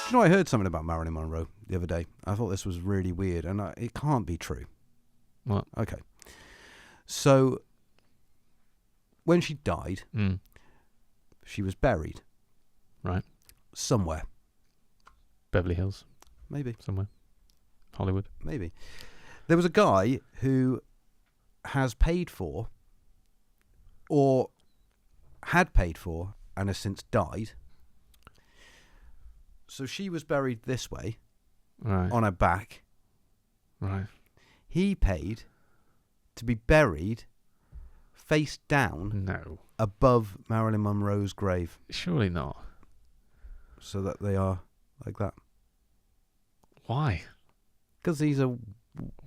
you know, I heard something about Marilyn Monroe the other day. I thought this was really weird, and it can't be true. What? Okay. So, when she died, she was buried. Right. Somewhere. Beverly Hills. Maybe. Somewhere. Hollywood. Maybe. There was a guy who has paid for, or had paid for, and has since died. So she was buried this way, Right. on her back. Right. He paid to be buried face down No. above Marilyn Monroe's grave, Surely not. so that they are like that. Why? Because he's a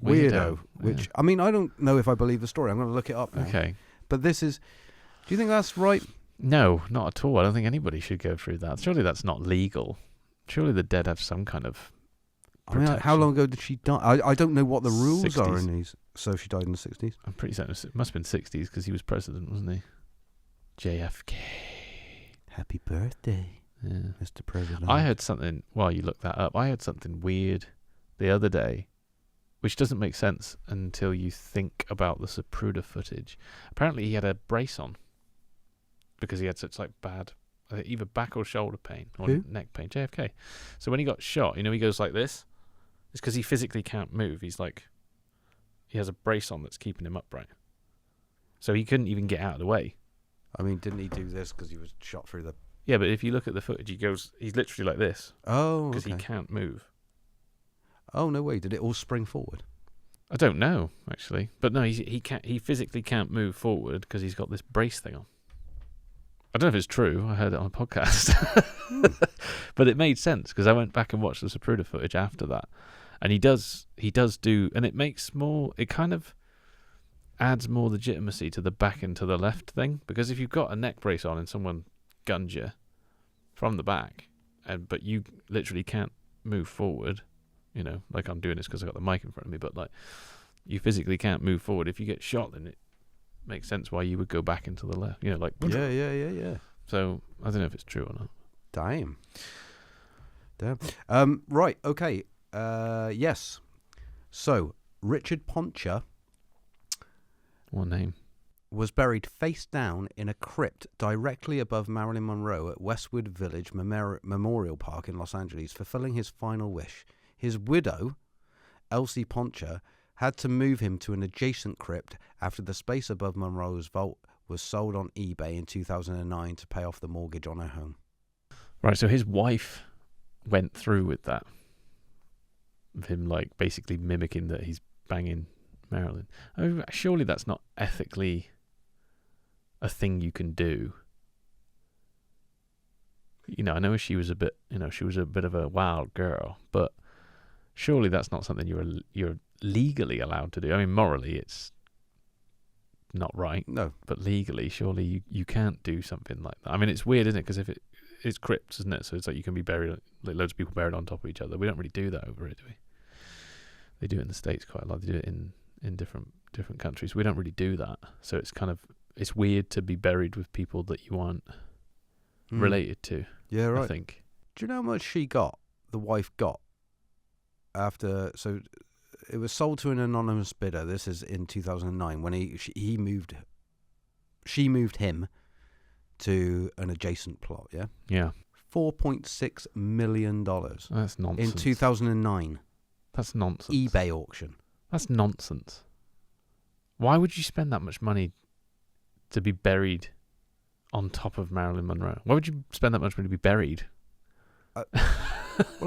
weirdo. Which, yeah. I mean, I don't know if I believe the story. I'm going to look it up now. Okay. But this is... Do you think that's right? No, not at all. I don't think anybody should go through that. Surely that's not legal. Surely the dead have some kind of protection. I mean, how long ago did she die? I don't know what the rules 60s. are in these. So she died in the 60s? I'm pretty certain it must have been 60s because he was president, wasn't he? JFK. Happy birthday, Yeah. Mr. President. I heard something, while you look that up, I heard something weird the other day, which doesn't make sense until you think about the Zapruder footage. Apparently he had a brace on because he had such like bad, either back or shoulder pain or neck pain. JFK. So when he got shot, you know, he goes like this. It's because he physically can't move. He's like, he has a brace on that's keeping him upright. So he couldn't even get out of the way. I mean, didn't he do this because he was shot through the... Yeah, but if you look at the footage, he's literally like this. Oh, because okay. he can't move. Oh, no way. Did it all spring forward? I don't know, actually. But no, he physically can't move forward because he's got this brace thing on. I don't know if it's true. I heard it on a podcast. But it made sense because I went back and watched the Zapruder footage after that. And he does do, and it kind of adds more legitimacy to the back and to the left thing. Because if you've got a neck brace on and someone guns you from the back, but you literally can't move forward, you know, like I'm doing this because I got the mic in front of me, but like you physically can't move forward. If you get shot, then it makes sense why you would go back into the left, you know, like Yeah. So I don't know if it's true or not. Damn. Right, okay. Yes. So, Richard Poncher What name? was buried face down in a crypt directly above Marilyn Monroe at Westwood Village Memorial Park in Los Angeles, fulfilling his final wish. His widow, Elsie Poncher, had to move him to an adjacent crypt after the space above Monroe's vault was sold on eBay in 2009 to pay off the mortgage on her home. Right, so his wife went through with that. Of him, like, basically mimicking that he's banging Marilyn. I mean, surely that's not ethically a thing you can do. You know, I know she was a bit of a wild girl, but surely that's not something you're legally allowed to do. I mean, morally, it's not right. No. But legally, surely you can't do something like that. I mean, it's weird, isn't it? Because it's crypts, isn't it? So it's like you can be buried, like loads of people buried on top of each other. We don't really do that over here, do we? They do it in the States quite a lot. They do it in different countries. We don't really do that. So it's weird to be buried with people that you aren't related to. Yeah, right. I think. Do you know how much the wife got after? So it was sold to an anonymous bidder. This is in 2009 when she moved him to an adjacent plot. Yeah. Yeah. $4.6 million. That's nonsense. In 2009. That's nonsense. eBay auction. That's nonsense. Why would you spend that much money to be buried on top of Marilyn Monroe? Why would you spend that much money to be buried? Well,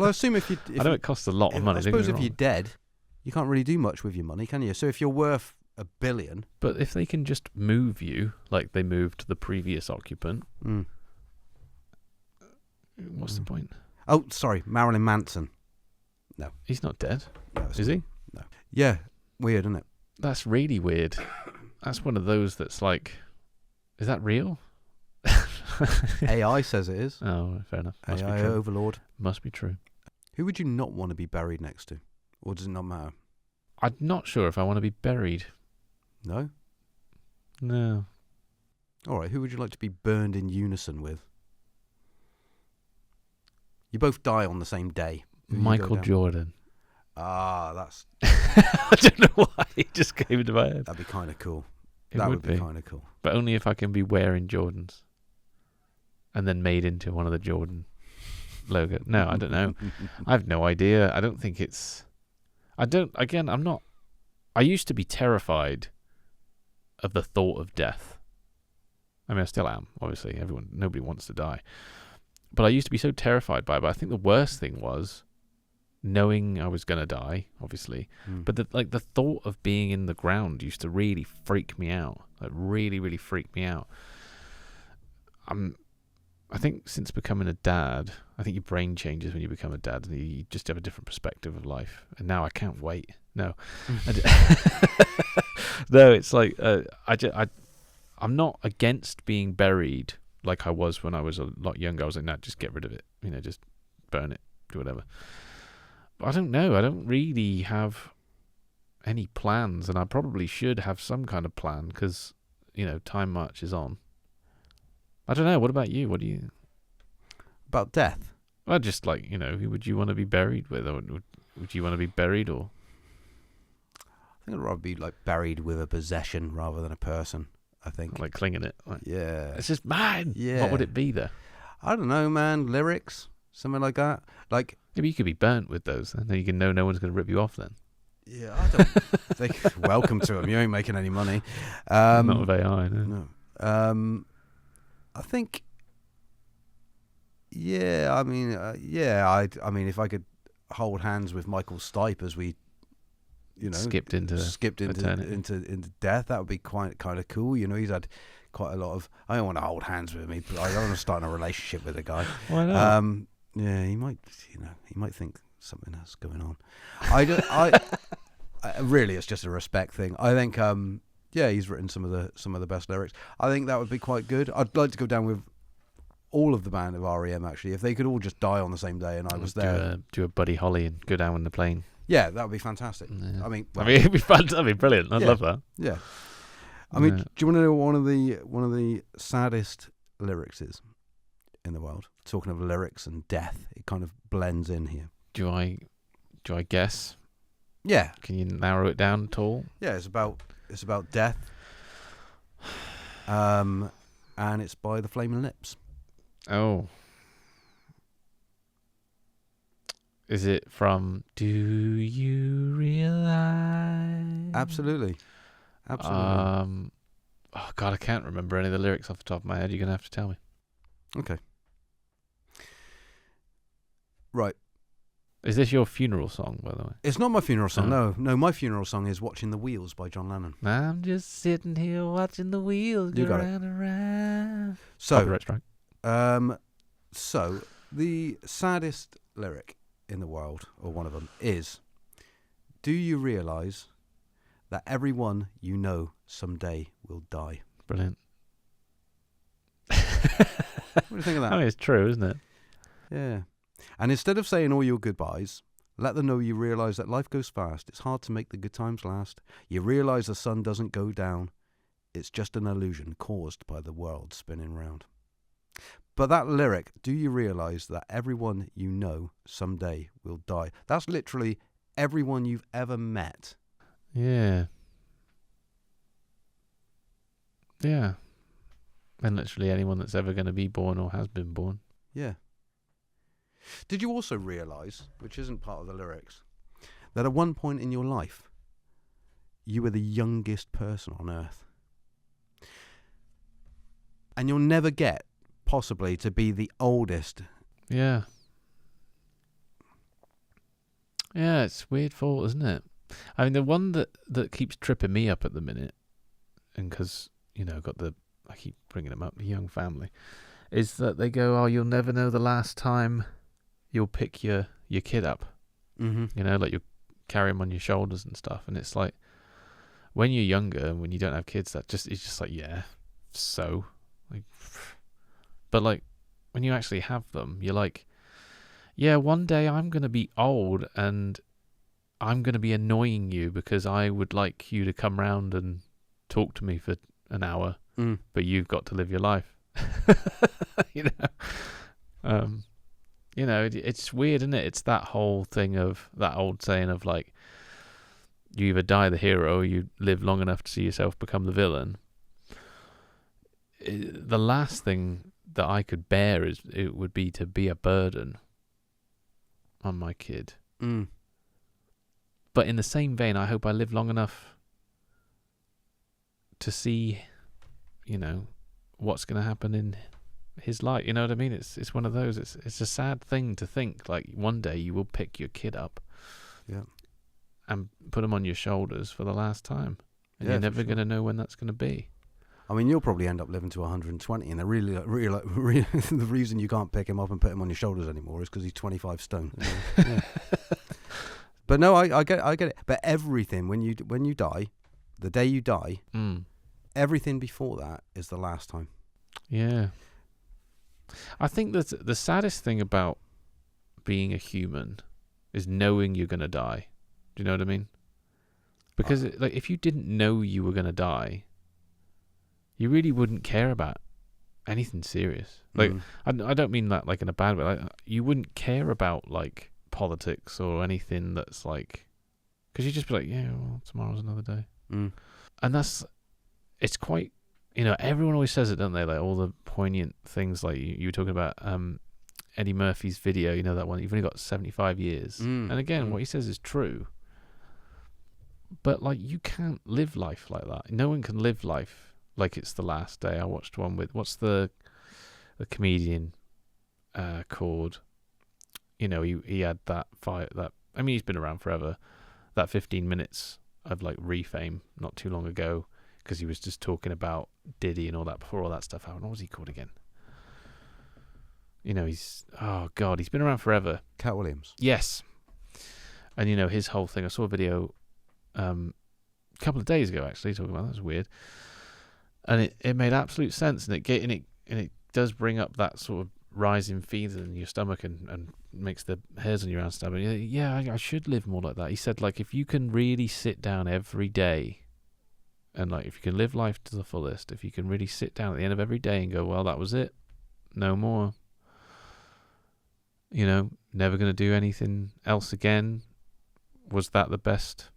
I assume if I know it costs a lot of money. I suppose if you're dead, you can't really do much with your money, can you? So if you're worth $1 billion, but if they can just move you like they moved the previous occupant, what's the point? Oh, sorry, Marilyn Manson. No, he's not dead. No, is he? No. Yeah, weird, isn't it? That's really weird. That's one of those that's like, is that real? AI says it is. Oh, fair enough. Must AI be true. overlord. Must be true. Who would you not want to be buried next to? Or does it not matter? I'm not sure if I want to be buried. No? No. All right, who would you like to be burned in unison with? You both die on the same day. Who you go Michael down? Jordan. Ah, that's I don't know why it just came into my head. that'd be kind of cool. It That would would be kind of cool. but only if I can be wearing Jordans, and then made into one of the Jordan logo. No, I don't know. I have no idea. I don't think it's. I'm not. I used to be terrified of the thought of death. I mean, I still am. Obviously, nobody wants to die. But I used to be so terrified by it. But I think the worst thing was knowing I was gonna die. Obviously, but the thought of being in the ground used to really freak me out. Like really, really freak me out. I think since becoming a dad, I think your brain changes when you become a dad, and you just have a different perspective of life. And now I can't wait. No, no, it's like I'm not against being buried like I was when I was a lot younger. I was like, nah, just get rid of it. Just burn it, do whatever. But I don't know. I don't really have any plans, and I probably should have some kind of plan because time marches on. I don't know. What about you? What do you... About death? Well, just like, who would you want to be buried with? Or would you want to be buried or... I think I'd rather be like buried with a possession rather than a person, I think. Like clinging it. Yeah. It's just mine. Yeah. What would it be though? I don't know, man. Lyrics? Something like that? Like... Maybe you could be burnt with those. Then you can know no one's going to rip you off then. Yeah, I don't think... Welcome to them. You ain't making any money. Not with AI, no. I think, I mean, if I could hold hands with Michael Stipe as we, skipped into death, that would be quite kind of cool. He's had quite a lot of. I don't want to hold hands with him. I don't want to start a relationship with a guy. Why not? Yeah, he might, he might think something else going on. I really, it's just a respect thing. I think. Yeah, he's written some of the best lyrics. I think that would be quite good. I'd like to go down with all of the band of REM actually. If they could all just die on the same day and I was there, do a Buddy Holly and go down in the plane. Yeah, that would be fantastic. Yeah. I mean, it'd be fun. That'd be brilliant. I'd love that. Yeah. I mean, do you want to know what one of the saddest lyrics is in the world? Talking of lyrics and death, it kind of blends in here. Do I guess? Yeah. Can you narrow it down at all? Yeah, it's about death. And it's by the Flaming Lips. Oh. Is it from Do You Realize? Absolutely. Oh God, I can't remember any of the lyrics off the top of my head. You're gonna have to tell me. Okay. Right. Is this your funeral song, by the way? It's not my funeral song. No. My funeral song is "Watching the Wheels" by John Lennon. I'm just sitting here watching the wheels go round and round. So, copyright strike. So the saddest lyric in the world, or one of them, is: "Do you realise that everyone you know someday will die?" Brilliant. What do you think of that? I mean, it's true, isn't it? Yeah. And instead of saying all your goodbyes, let them know you realise that life goes fast. It's hard to make the good times last. You realise the sun doesn't go down. It's just an illusion caused by the world spinning round. But that lyric, do you realise that everyone you know someday will die? That's literally everyone you've ever met. Yeah. Yeah. And literally anyone that's ever going to be born or has been born. Yeah. Did you also realise, which isn't part of the lyrics, that at one point in your life, you were the youngest person on earth? And you'll never get, possibly, to be the oldest. Yeah. Yeah, it's weird thought, isn't it? I mean, the one that keeps tripping me up at the minute, and because, I keep bringing them up, the young family, is that they go, oh, you'll never know the last time you'll pick your kid up. Mm-hmm. Like you'll carry him on your shoulders and stuff. And it's like, when you're younger and when you don't have kids, it's just like, yeah, so. But like, when you actually have them, you're like, yeah, one day I'm going to be old and I'm going to be annoying you because I would like you to come round and talk to me for an hour, but you've got to live your life. You know, it's weird, isn't it? It's that whole thing of that old saying of like, you either die the hero or you live long enough to see yourself become the villain. The last thing that I could bear it would be to be a burden on my kid. Mm. But in the same vein, I hope I live long enough to see, you know, what's going to happen in his life. You know what I mean? It's one of those. It's a sad thing to think like one day you will pick your kid up, and put him on your shoulders for the last time, and you're never going to know when that's going to be. I mean, you'll probably end up living to 120, and really, the reason you can't pick him up and put him on your shoulders anymore is because he's 25 stone. Yeah. But no, I get it. But everything when you die, the day you die, everything before that is the last time. Yeah. I think that the saddest thing about being a human is knowing you're going to die. Do you know what I mean? Because like, if you didn't know you were going to die, you really wouldn't care about anything serious. Like, I don't mean that like in a bad way. Like, you wouldn't care about like politics or anything that's like, because you just be like, yeah, well, tomorrow's another day. And it's quite, you know, everyone always says it, don't they? Like all the poignant things, like you were talking about Eddie Murphy's video, you know, that one, you've only got 75 years. And again, what he says is true. But like, you can't live life like that. No one can live life like it's the last day. I watched one with, what's the comedian called? You know, he had that fight, that, I mean, he's been around forever. That 15 minutes of like refame not too long ago, because he was just talking about Diddy and all that before all that stuff happened. What was he called again? You know, he's been around forever. Cat Williams. Yes. And you know, his whole thing, I saw a video a couple of days ago actually talking about that. Was weird. And it made absolute sense, and it does bring up that sort of rising fever in your stomach and makes the hairs on your arm stand up. Yeah, I should live more like that. He said, like, if you can really sit down every day, and like if you can live life to the fullest, if you can really sit down at the end of every day and go, well, that was it, no more. You know, never going to do anything else again. Was that the best?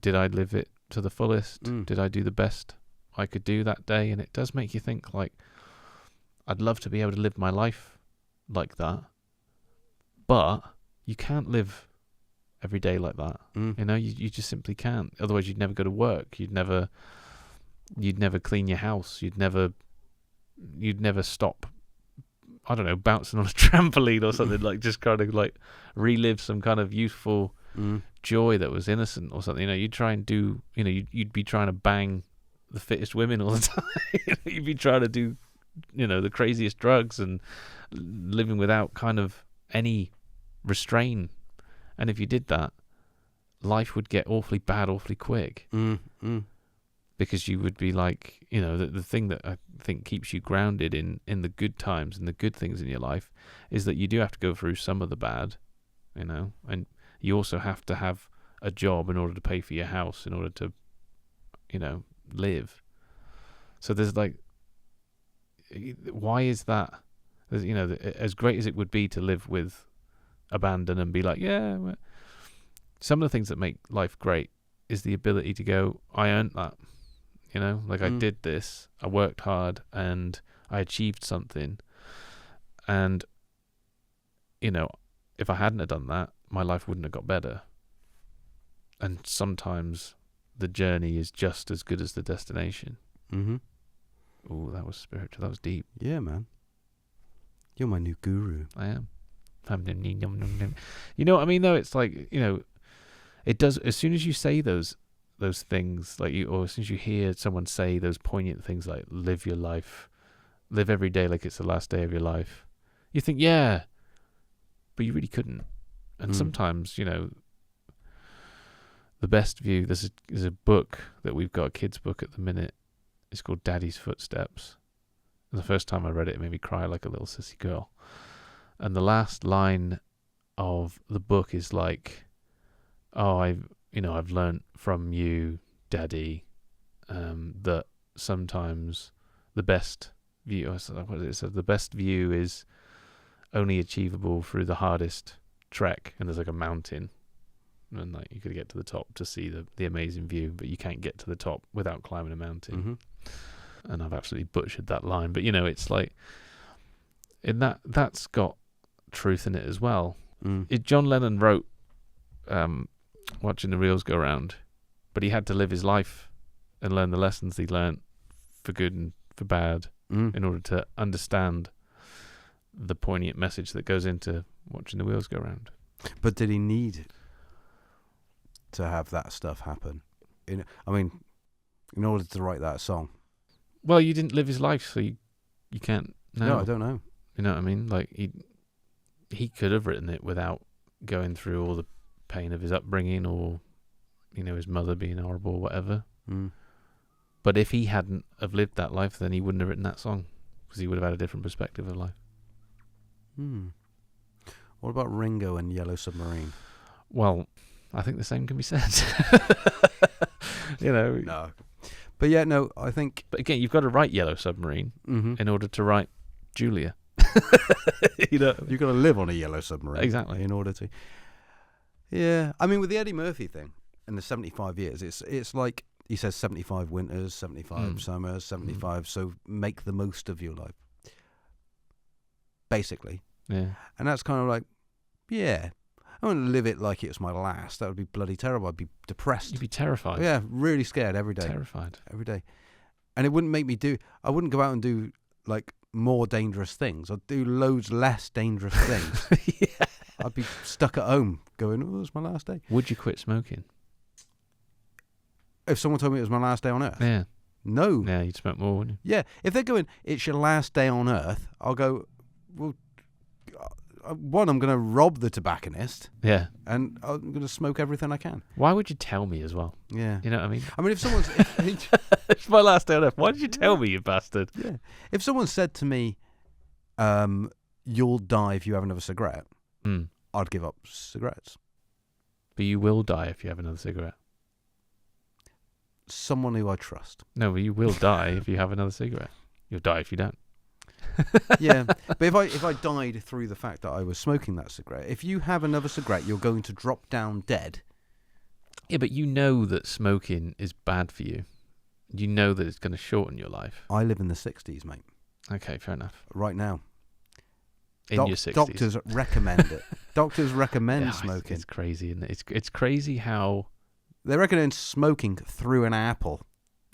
Did I live it to the fullest? Did I do the best I could do that day? And it does make you think, like, I'd love to be able to live my life like that, but you can't live every day like that. You know, you just simply can't. Otherwise, you'd never go to work. You'd never clean your house. You'd never stop, I don't know, bouncing on a trampoline or something, like just kind of like relive some kind of youthful joy that was innocent or something. You know, you'd try and do, you know, you'd be trying to bang the fittest women all the time. You'd be trying to do, you know, the craziest drugs and living without kind of any restraint. And if you did that, life would get awfully bad awfully quick. Because you would be like, you know, the thing that I think keeps you grounded in the good times and the good things in your life is that you do have to go through some of the bad, you know, and you also have to have a job in order to pay for your house, in order to, you know, live. So there's like, why is that? There's, you know, as great as it would be to live with abandon and be like, yeah, well, some of the things that make life great is the ability to go, I earned that. You know, like I did this, I worked hard and I achieved something. And, you know, if I hadn't have done that, my life wouldn't have got better. And sometimes the journey is just as good as the destination. Oh, that was spiritual. That was deep. Yeah, man. You're my new guru. I am. You know what I mean, though? It's like, you know, it does, as soon as you say those things, like or as soon as you hear someone say those poignant things like live your life, live every day like it's the last day of your life, you think, yeah, but you really couldn't. And sometimes, you know, the best view, there's a book that we've got, a kid's book at the minute. It's called Daddy's Footsteps. And the first time I read it, it made me cry like a little sissy girl. And the last line of the book is like, oh, I've learned from you, Daddy, that sometimes the best view, what is it? So the best view is only achievable through the hardest trek, and there's like a mountain, and like you could get to the top to see the amazing view, but you can't get to the top without climbing a mountain. Mm-hmm. And I've absolutely butchered that line, but it's like in that's got truth in it as well. John Lennon wrote Watching the Wheels Go Round, but he had to live his life and learn the lessons he learnt for good and for bad in order to understand the poignant message that goes into watching the wheels go round. But did he need to have that stuff happen? In order to write that song? Well, you didn't live his life, so you can't know. No, I don't know. You know what I mean? Like, he could have written it without going through all the pain of his upbringing or, his mother being horrible or whatever. But if he hadn't have lived that life, then he wouldn't have written that song, because he would have had a different perspective of life. What about Ringo and Yellow Submarine? Well, I think the same can be said. No. But yeah, no, I think... But again, you've got to write Yellow Submarine in order to write Julia. You've got to live on a yellow submarine. Exactly. In order to... Yeah. I mean, with the Eddie Murphy thing and the 75 years, it's like he says 75 winters, 75 summers, 75, so make the most of your life. Basically. Yeah. And that's kind of like, yeah, I want to live it like it's my last. That would be bloody terrible. I'd be depressed. You'd be terrified. Yeah, really scared every day. Terrified. Every day. And it wouldn't make me I wouldn't go out and do, like, more dangerous things. I'd do loads less dangerous things. Yeah. I'd be stuck at home going, oh, it's my last day. Would you quit smoking? If someone told me it was my last day on Earth? Yeah. No. Yeah, you'd smoke more, wouldn't you? Yeah. If they're going, it's your last day on Earth, I'll go, well, one, I'm going to rob the tobacconist. Yeah. And I'm going to smoke everything I can. Why would you tell me as well? Yeah. You know what I mean? I mean, if someone's... It's my last day on Earth. Why did you tell me, you bastard? Yeah. If someone said to me, you'll die if you have another cigarette, I'd give up cigarettes. But you will die if you have another cigarette. Someone who I trust. No, but you will die if you have another cigarette. You'll die if you don't. Yeah, but if I died through the fact that I was smoking that cigarette, if you have another cigarette, you're going to drop down dead. Yeah, but you know that smoking is bad for you. You know that it's going to shorten your life. I live in the 60s, mate. Okay, fair enough. Right now. In your 60s. Doctors recommend it. Doctors recommend Yeah, smoking. It's crazy, isn't it? It's crazy how... They recommend smoking through an apple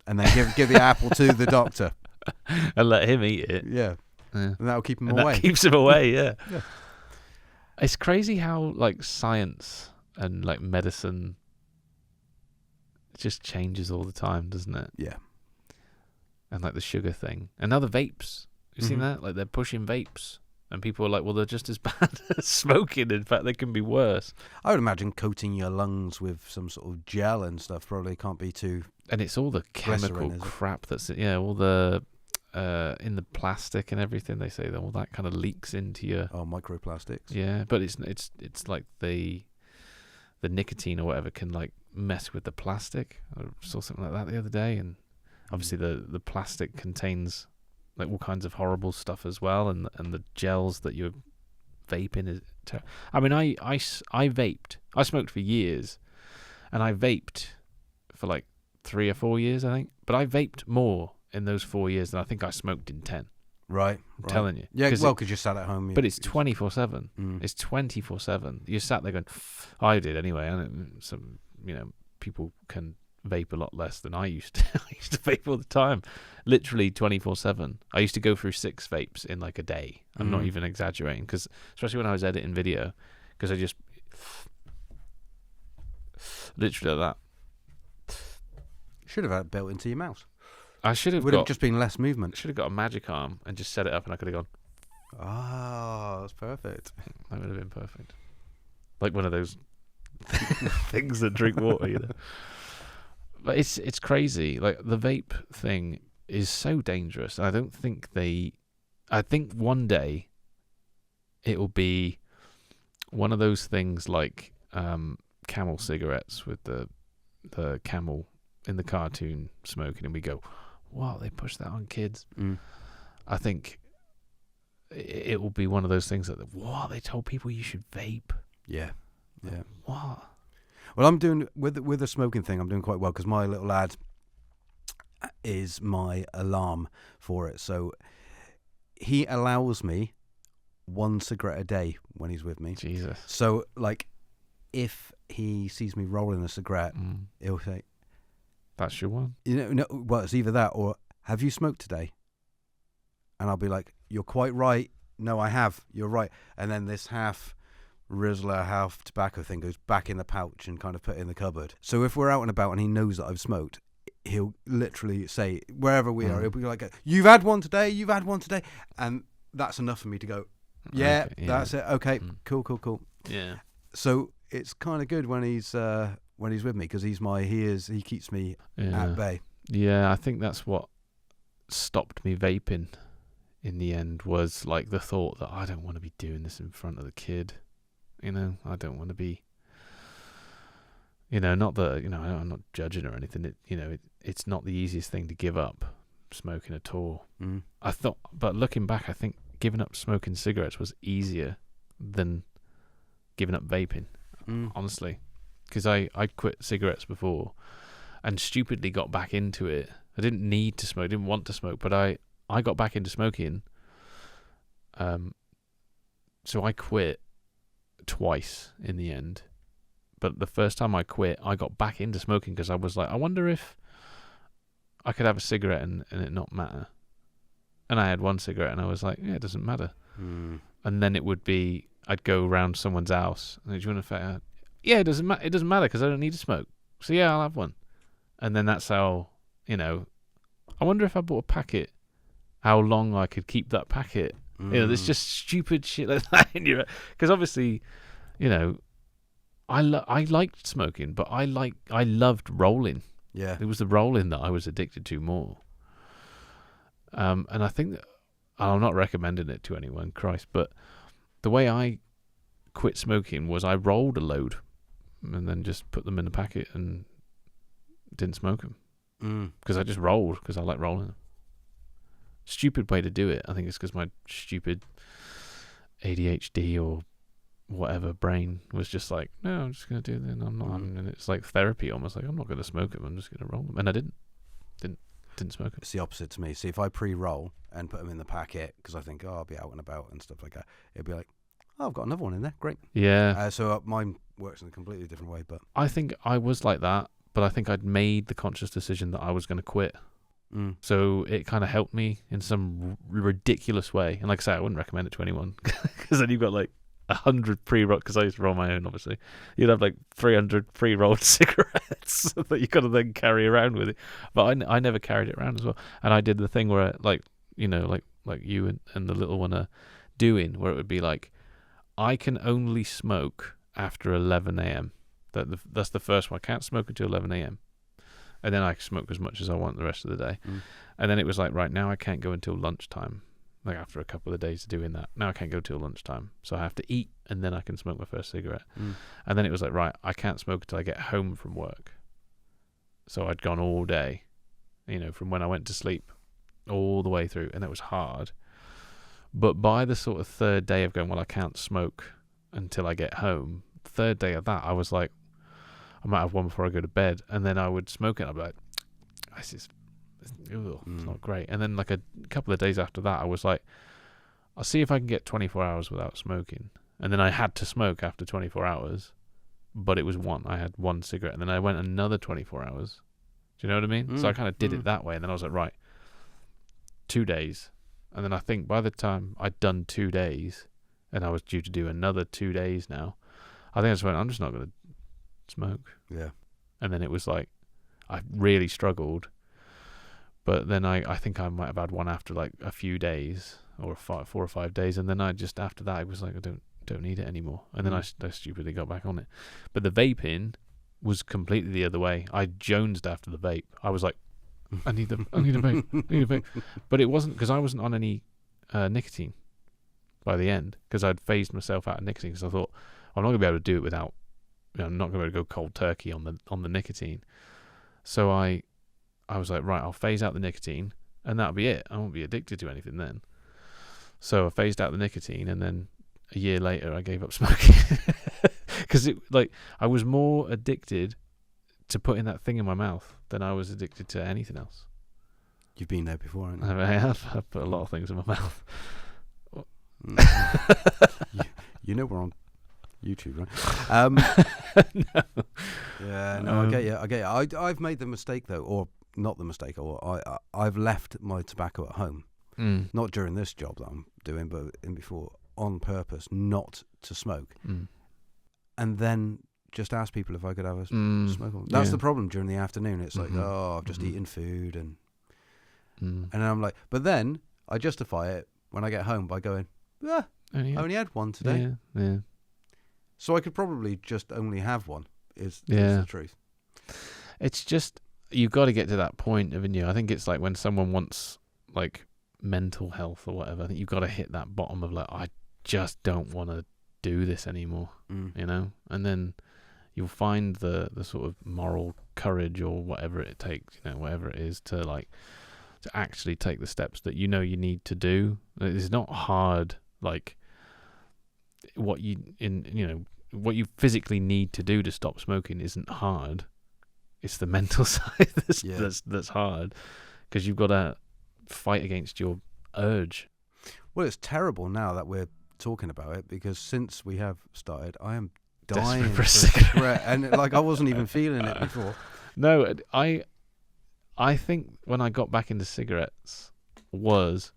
and then give the apple to the doctor. And let him eat it. Yeah. Yeah. And that'll keep him And away. that keeps him away, yeah. Yeah. It's crazy how, like, science and, like, medicine just changes all the time, doesn't it? Yeah. And, like, the sugar thing. And now the vapes. You seen that? Like, they're pushing vapes. And people are like, well, they're just as bad as smoking. In fact, they can be worse. I would imagine coating your lungs with some sort of gel and stuff probably can't be too... And it's all the chemical crap that's... Yeah, all the... in the plastic and everything, they say that all that kind of leaks into your... Oh, microplastics. Yeah, but it's like the nicotine or whatever can, like, mess with the plastic. I saw something like that the other day, and obviously the plastic contains... like all kinds of horrible stuff as well, and the gels that you're vaping is. I mean, I vaped. I smoked for years, and I vaped for like 3 or 4 years, I think. But I vaped more in those 4 years than I think I smoked in 10. Right. I'm telling you. Yeah, well, because you sat at home. But it's 24/7. It's 24/7. You're sat there going. I did anyway. And some people can vape a lot less than I used to. I used to vape all the time, literally 24/7. I used to go through 6 vapes in like a day. I'm not even exaggerating, because especially when I was editing video, because I just literally like that. Should have had it built into your mouth. I should have. Would have just been less movement. Should have got a magic arm and just set it up, and I could have gone. Ah, that's perfect. That would have been perfect. Like one of those things that drink water, you know. But it's crazy. Like, the vape thing is so dangerous. I don't think I think one day it will be one of those things like Camel cigarettes with the camel in the cartoon smoking, and we go, wow, they push that on kids. I think it will be one of those things that, what, they told people you should vape. Yeah. What? Well, I'm doing with the smoking thing. I'm doing quite well because my little lad is my alarm for it. So he allows me 1 cigarette a day when he's with me. Jesus. So like, if he sees me rolling a cigarette, he'll say, "That's your one." No, well, it's either that or, "Have you smoked today?" And I'll be like, "You're quite right. No, I have. You're right." And then this half Rizzler, half tobacco thing goes back in the pouch and kind of put it in the cupboard. So if we're out and about and he knows that I've smoked, he'll literally say, wherever we are, he'll be like, "You've had one today. You've had one today," and that's enough for me to go, "Yeah, okay, that's it. Okay, cool." Yeah. So it's kind of good when he's with me because he keeps me at bay. Yeah, I think that's what stopped me vaping in the end, was like the thought that I don't want to be doing this in front of the kid. I don't want to be, not that, I'm not judging or anything. It's not the easiest thing to give up, smoking at all. I thought, but looking back, I think giving up smoking cigarettes was easier than giving up vaping, honestly. Because I quit cigarettes before and stupidly got back into it. I didn't need to smoke, didn't want to smoke, but I got back into smoking. So I quit twice in the end. But the first time I quit, I got back into smoking because I was like, I wonder if I could have a cigarette and it not matter. And I had one cigarette and I was like, yeah, it doesn't matter. And then it would be, I'd go around someone's house and do you want to yeah, it doesn't matter because I don't need to smoke. So yeah, I'll have one. And then that's how, I wonder if I bought a packet, how long I could keep that packet. There's just stupid shit like that in your, because obviously, I liked smoking, but I loved rolling. Yeah, it was the rolling that I was addicted to more. And I think that, I'm not recommending it to anyone, Christ, but the way I quit smoking was I rolled a load and then just put them in a packet and didn't smoke them because I just rolled because I like rolling them. Stupid way to do it. I think it's because my stupid ADHD or whatever brain was just like, no, I'm just going to do this. And I'm not. And it's like therapy almost. Like, I'm not going to smoke them. I'm just going to roll them. And I didn't smoke them. It's the opposite to me. See, if I pre-roll and put them in the packet because I think, I'll be out and about and stuff like that, it'd be like, oh, I've got another one in there. Great. Yeah. So mine works in a completely different way. But I think I was like that, but I think I'd made the conscious decision that I was going to quit. So it kind of helped me in some ridiculous way. And like I say, I wouldn't recommend it to anyone because then you've got like 100 pre-rolled, because I used to roll my own, obviously. You'd have like 300 pre-rolled cigarettes that you got to then carry around with it. But I never carried it around as well. And I did the thing where, like you and the little one are doing, where it would be like, I can only smoke after 11 a.m. That's the first one. I can't smoke until 11 a.m. And then I smoke as much as I want the rest of the day. And then it was like, right, now I can't go until lunchtime. Like after a couple of days of doing that, now I can't go till lunchtime. So I have to eat and then I can smoke my first cigarette. And then it was like, right, I can't smoke until I get home from work. So I'd gone all day, from when I went to sleep all the way through. And it was hard. But by the sort of third day of going, well, I can't smoke until I get home, third day of that, I was like, I might have one before I go to bed, and then I would smoke it. I'd be like, it's not great. And then like a couple of days after that, I was like, I'll see if I can get 24 hours without smoking. And then I had to smoke after 24 hours, but it was one. I had one cigarette, and then I went another 24 hours. Do you know what I mean? So I kind of did it that way, and then I was like, right, 2 days. And then I think by the time I'd done 2 days, and I was due to do another 2 days now, I think I just went, I'm just not going to smoke. Yeah. And then it was like, I really struggled. But then I think I might have had one after like a few days, or 4 or 5 days, and then I just, after that, I was like, I don't need it anymore. And then I stupidly got back on it. But the vaping was completely the other way. I jonesed after the vape. I was like, I need a vape. But it wasn't because I wasn't on any nicotine by the end, because I'd phased myself out of nicotine, because I thought, I'm not going to be able to do it without, I'm not going to be able to go cold turkey on the nicotine. So I was like, right, I'll phase out the nicotine and that'll be it. I won't be addicted to anything then. So I phased out the nicotine, and then a year later I gave up smoking because I was more addicted to putting that thing in my mouth than I was addicted to anything else. You've been there before, haven't you? I have. I've put a lot of things in my mouth. You know we're on YouTube, right? No. Yeah, no, I get you. I've made the mistake though, or not the mistake, or I've left my tobacco at home. Not during this job that I'm doing, but in before, on purpose, not to smoke. And then just ask people if I could have a smoke. That's the problem during the afternoon. It's like, I've just eaten food, and I'm like, but then I justify it when I get home by going, I only had one today. Yeah. So I could probably just only have one, is the truth. It's just, you've got to get to that point, haven't you? I think it's like when someone wants, like, mental health or whatever, I think you've got to hit that bottom of, like, I just don't want to do this anymore, you know? And then you'll find the sort of moral courage or whatever it takes, you know, whatever it is to, like, to actually take the steps that you know you need to do. It's not hard, like, what you physically need to do to stop smoking isn't hard. It's the mental side that's hard, because you've got to fight against your urge. Well, it's terrible now that we're talking about it, because since we have started, I am dying for a cigarette, and like I wasn't even feeling it before. No, I think when I got back into cigarettes was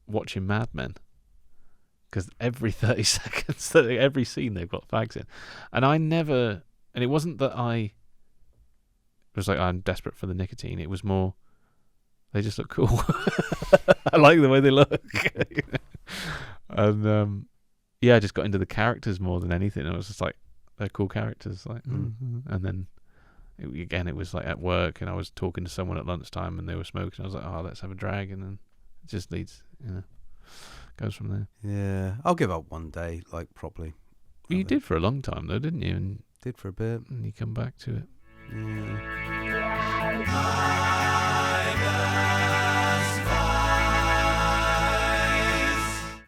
watching Mad Men. Because every 30 seconds, every scene they've got fags in. And it wasn't that I was like, I'm desperate for the nicotine. It was more, they just look cool. I like the way they look. And I just got into the characters more than anything. I was just like, they're cool characters. Like, And then, it was like at work, and I was talking to someone at lunchtime and they were smoking. I was like, let's have a drag. And then it just leads, goes from there. Yeah, I'll give up one day, like, properly. You did for a long time though, didn't you? And did for a bit, and you come back to it. Yeah.